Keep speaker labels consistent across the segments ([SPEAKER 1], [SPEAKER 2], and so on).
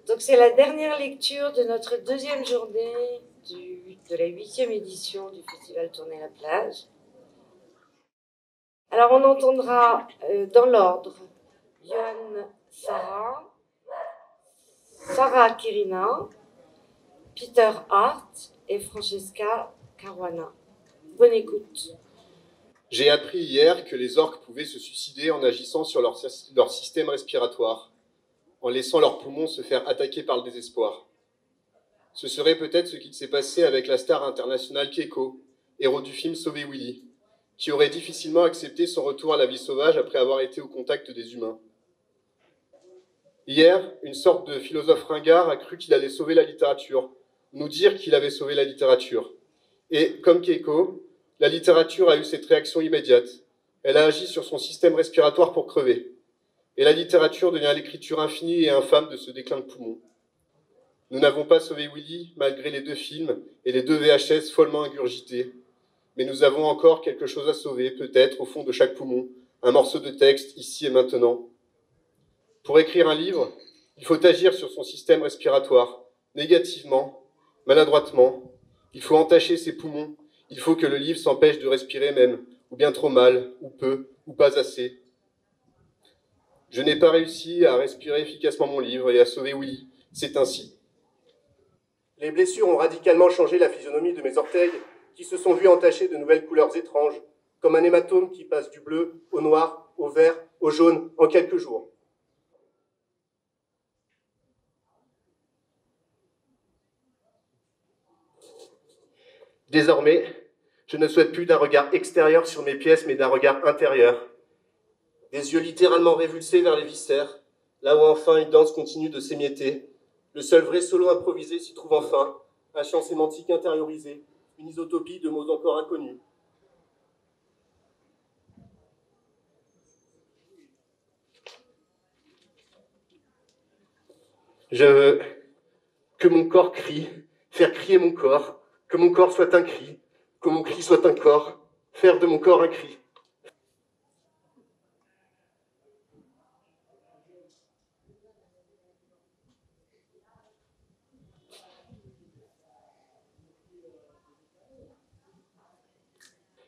[SPEAKER 1] Donc c'est la dernière lecture de notre deuxième journée de la 8e édition du Festival Tourner la plage. Alors on entendra dans l'ordre Johan Sarah, Sarah Kirina, Peter Hart et Francesca Caruana. Bonne écoute.
[SPEAKER 2] J'ai appris hier que les orques pouvaient se suicider en agissant sur leur système respiratoire, en laissant leurs poumons se faire attaquer par le désespoir. Ce serait peut-être ce qu'il s'est passé avec la star internationale Keiko, héros du film Sauver Willy, qui aurait difficilement accepté son retour à la vie sauvage après avoir été au contact des humains. Hier, une sorte de philosophe ringard a cru qu'il allait sauver la littérature, nous dire qu'il avait sauvé la littérature. Et, comme Keiko, la littérature a eu cette réaction immédiate. Elle a agi sur son système respiratoire pour crever. Et la littérature devient l'écriture infinie et infâme de ce déclin de poumons. Nous n'avons pas sauvé Willy, malgré les 2 films et les 2 VHS follement ingurgités. Mais nous avons encore quelque chose à sauver, peut-être, au fond de chaque poumon, un morceau de texte, ici et maintenant. Pour écrire un livre, il faut agir sur son système respiratoire, négativement, maladroitement. Il faut entacher ses poumons. Il faut que le livre s'empêche de respirer même, ou bien trop mal, ou peu, ou pas assez. Je n'ai pas réussi à respirer efficacement mon livre et à sauver Willy. C'est ainsi. Les blessures ont radicalement changé la physionomie de mes orteils, qui se sont vus entachés de nouvelles couleurs étranges, comme un hématome qui passe du bleu au noir, au vert, au jaune en quelques jours. Désormais, je ne souhaite plus d'un regard extérieur sur mes pièces, mais d'un regard intérieur. Des yeux littéralement révulsés vers les viscères, là où enfin une danse continue de s'émietter. Le seul vrai solo improvisé s'y trouve enfin, un champ sémantique intériorisé, une isotopie de mots encore inconnus. Je veux que mon corps crie, faire crier mon corps, que mon corps soit un cri, que mon cri soit un corps, faire de mon corps un cri.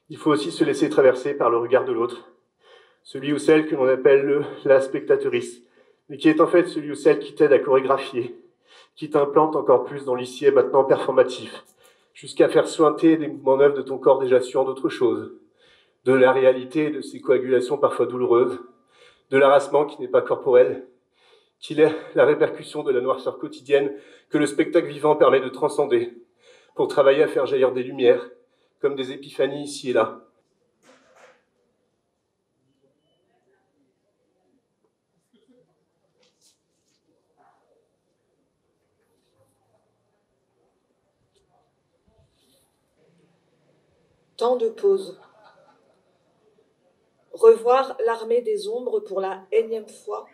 [SPEAKER 2] Il faut aussi se laisser traverser par le regard de l'autre, celui ou celle que l'on appelle la spectatrice, mais qui est en fait celui ou celle qui t'aide à chorégraphier, qui t'implante encore plus dans l'ici et maintenant performatif, jusqu'à faire sointer des mouvements neufs de ton corps déjà sûr d'autre chose, de la réalité, de ces coagulations parfois douloureuses, de l'harassement qui n'est pas corporel, qu'il est la répercussion de la noirceur quotidienne que le spectacle vivant permet de transcender, pour travailler à faire jaillir des lumières, comme des épiphanies ici et là.
[SPEAKER 3] Temps de pause. Revoir l'armée des ombres pour la énième fois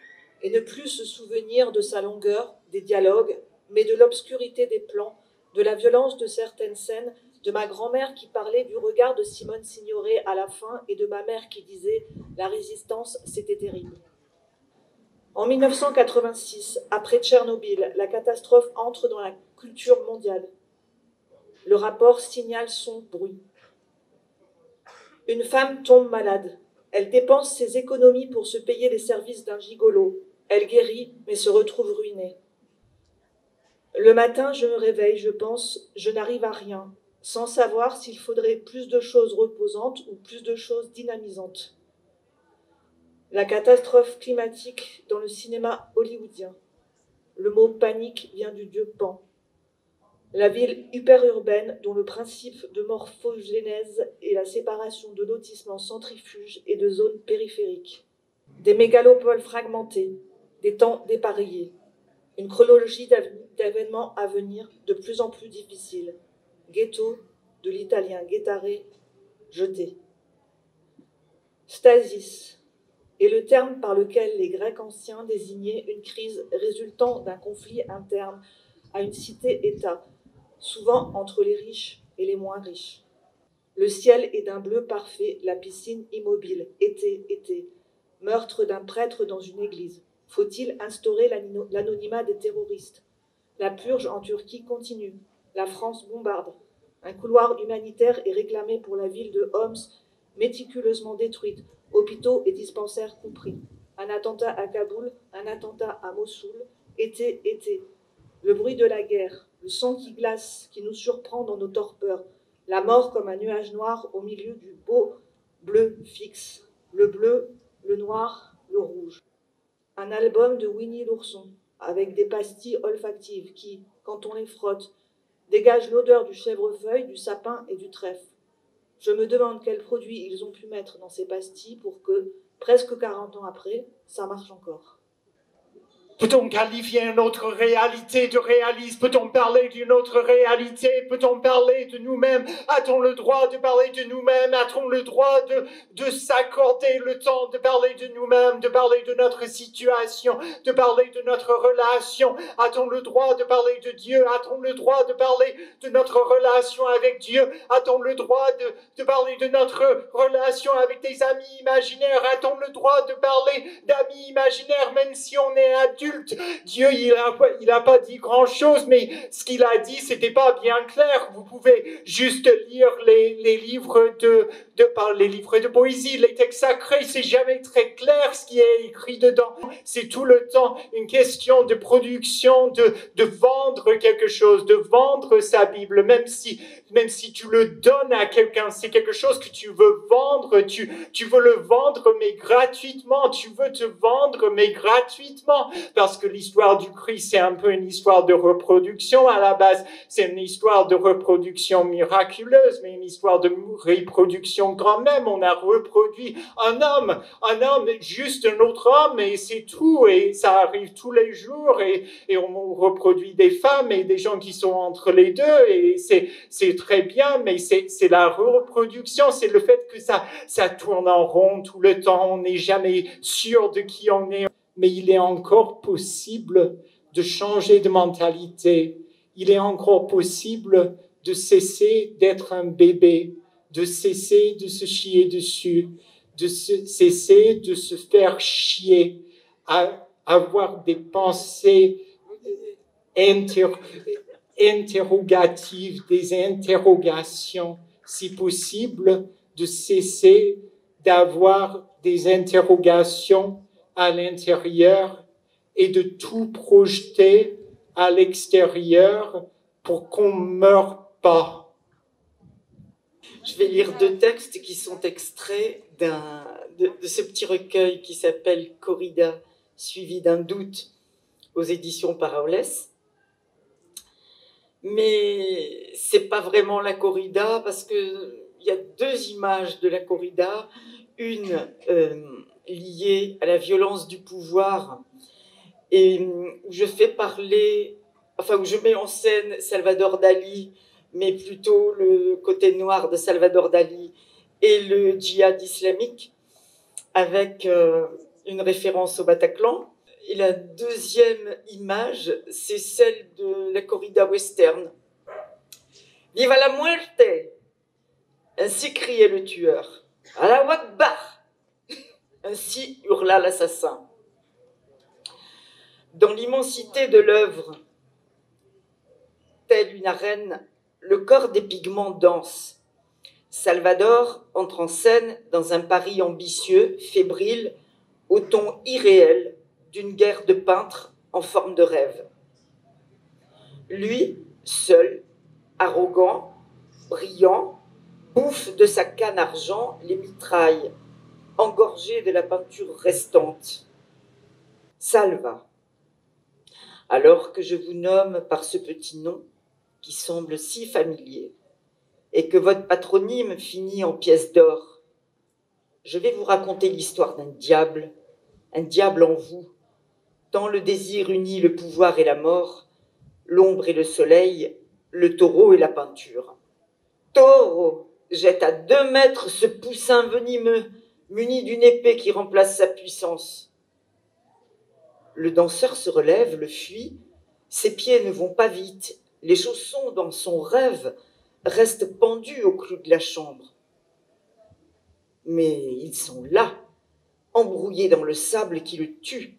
[SPEAKER 3] et ne plus se souvenir de sa longueur, des dialogues, mais de l'obscurité des plans, de la violence de certaines scènes, de ma grand-mère qui parlait du regard de Simone Signoret à la fin et de ma mère qui disait « La résistance, c'était terrible ». En 1986, après Tchernobyl, la catastrophe entre dans la culture mondiale. Le rapport signale son bruit. Une femme tombe malade. Elle dépense ses économies pour se payer les services d'un gigolo. Elle guérit, mais se retrouve ruinée. Le matin, je me réveille, je pense, je n'arrive à rien, sans savoir s'il faudrait plus de choses reposantes ou plus de choses dynamisantes. La catastrophe climatique dans le cinéma hollywoodien. Le mot panique vient du dieu Pan. La ville hyperurbaine dont le principe de morphogénèse est la séparation de lotissements centrifuges et de zones périphériques. Des mégalopoles fragmentées, des temps dépareillés. Une chronologie d'événements à venir de plus en plus difficile. Ghetto, de l'italien gettare, jeté. Stasis est le terme par lequel les Grecs anciens désignaient une crise résultant d'un conflit interne à une cité-État, souvent entre les riches et les moins riches. Le ciel est d'un bleu parfait, la piscine immobile, été, meurtre d'un prêtre dans une église, Faut-il instaurer l'anonymat des terroristes? La purge en Turquie continue. La France bombarde. Un couloir humanitaire est réclamé pour la ville de Homs, méticuleusement détruite, hôpitaux et dispensaires compris. Un attentat à Kaboul, un attentat à Mossoul, été. Le bruit de la guerre, le sang qui glace, qui nous surprend dans nos torpeurs, la mort comme un nuage noir au milieu du beau bleu fixe, le bleu, le noir, le rouge. Un album de Winnie l'ourson, avec des pastilles olfactives qui, quand on les frotte, dégagent l'odeur du chèvrefeuille, du sapin et du trèfle. Je me demande quels produits ils ont pu mettre dans ces pastilles pour que, presque 40 ans après, ça marche encore.
[SPEAKER 4] Peut-on qualifier une autre réalité de réaliste? Peut-on parler d'une autre réalité? Peut-on parler de nous-mêmes? A-t-on le droit de parler de nous-mêmes? A-t-on le droit de s'accorder le temps de parler de nous-mêmes, de parler de notre situation, de parler de notre relation? A-t-on le droit de parler de Dieu? A-t-on le droit de parler de notre relation avec Dieu? A-t-on le droit de parler de notre relation avec des amis imaginaires? A-t-on le droit de parler d'amis imaginaires même si on est adulte? Dieu, il a pas dit grand-chose, mais ce qu'il a dit, c'était pas bien clair. Vous pouvez juste lire les livres les livres de poésie, les textes sacrés, c'est jamais très clair ce qui est écrit dedans. C'est tout le temps une question de production, de vendre quelque chose, de vendre sa Bible, même si tu le donnes à quelqu'un, c'est quelque chose que tu veux vendre, tu veux le vendre, mais gratuitement, tu veux te vendre, mais gratuitement, parce que l'histoire du Christ, c'est un peu une histoire de reproduction à la base, c'est une histoire de reproduction miraculeuse, mais une histoire de reproduction quand même. On a reproduit un homme, juste un autre homme, et c'est tout, et ça arrive tous les jours, et on reproduit des femmes et des gens qui sont entre les deux, et c'est très bien, mais c'est la reproduction, c'est le fait que ça tourne en rond tout le temps, on n'est jamais sûr de qui on est. Mais il est encore possible de changer de mentalité. Il est encore possible de cesser d'être un bébé, de cesser de se chier dessus, de cesser de se faire chier, à avoir des pensées interrogatives, des interrogations, si possible, de cesser d'avoir des interrogations à l'intérieur et de tout projeter à l'extérieur pour qu'on ne meure pas.
[SPEAKER 5] Je vais lire 2 textes qui sont extraits de ce petit recueil qui s'appelle Corrida, suivi d'un doute, aux éditions Paraoles. Mais c'est pas vraiment la corrida, parce que il y a 2 images de la corrida, une liée à la violence du pouvoir, et où je fais parler, enfin où je mets en scène Salvador Dali, mais plutôt le côté noir de Salvador Dali et le djihad islamique, avec une référence au Bataclan. Et la 2e image, c'est celle de la corrida western. « Viva la muerte !» ainsi criait le tueur. « Allahu Akbar !» ainsi hurla l'assassin. Dans l'immensité de l'œuvre, telle une arène, le corps des pigments danse. Salvador entre en scène dans un Paris ambitieux, fébrile, au ton irréel d'une guerre de peintres en forme de rêve. Lui, seul, arrogant, brillant, bouffe de sa canne argent les mitrailles, engorgées de la peinture restante. Salva. Alors que je vous nomme par ce petit nom qui semble si familier et que votre patronyme finit en pièces d'or, je vais vous raconter l'histoire d'un diable en vous, tant le désir unit le pouvoir et la mort, l'ombre et le soleil, le taureau et la peinture. Taureau, jette à 2 mètres ce poussin venimeux, muni d'une épée qui remplace sa puissance. Le danseur se relève, le fuit, ses pieds ne vont pas vite, les chaussons dans son rêve restent pendus au clou de la chambre. Mais ils sont là, embrouillés dans le sable qui le tue.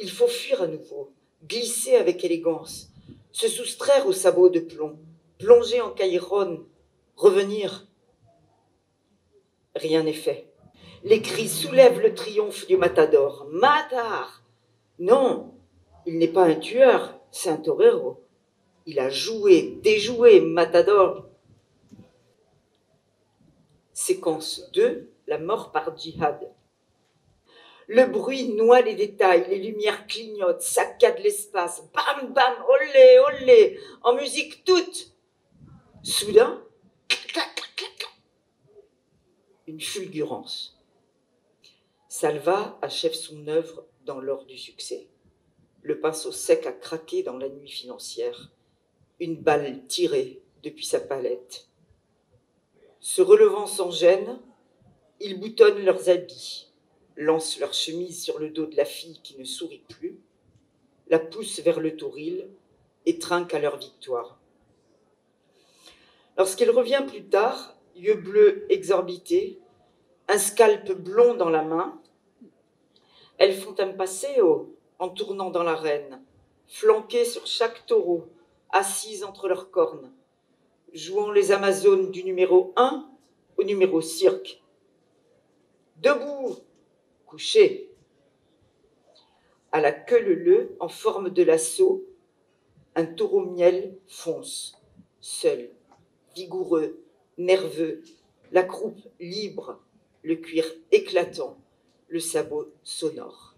[SPEAKER 5] Il faut fuir à nouveau, glisser avec élégance, se soustraire aux sabots de plomb, plonger en Caïron, revenir. Rien n'est fait. Les cris soulèvent le triomphe du matador. Matar! Non, il n'est pas un tueur, c'est un torero. Il a joué, déjoué, matador. Séquence 2, la mort par djihad. Le bruit noie les détails, les lumières clignotent, saccadent l'espace. Bam, bam, olé, olé, en musique toute. Soudain, clac, clac, clac, clac, une fulgurance. Salva achève son œuvre dans l'or du succès. Le pinceau sec a craqué dans la nuit financière. Une balle tirée depuis sa palette. Se relevant sans gêne, ils boutonnent leurs habits, lancent leur chemise sur le dos de la fille qui ne sourit plus, la poussent vers le touril et trinquent à leur victoire. Lorsqu'il revient plus tard, yeux bleus exorbités, un scalp blond dans la main, elles font un paseo en tournant dans l'arène, flanquées sur chaque taureau, assises entre leurs cornes, jouant les Amazones du numéro 1 au numéro cirque. Debout, couché. À la queue leu en forme de lasso, un taureau miel fonce, seul, vigoureux, nerveux, la croupe libre, le cuir éclatant, le sabot sonore.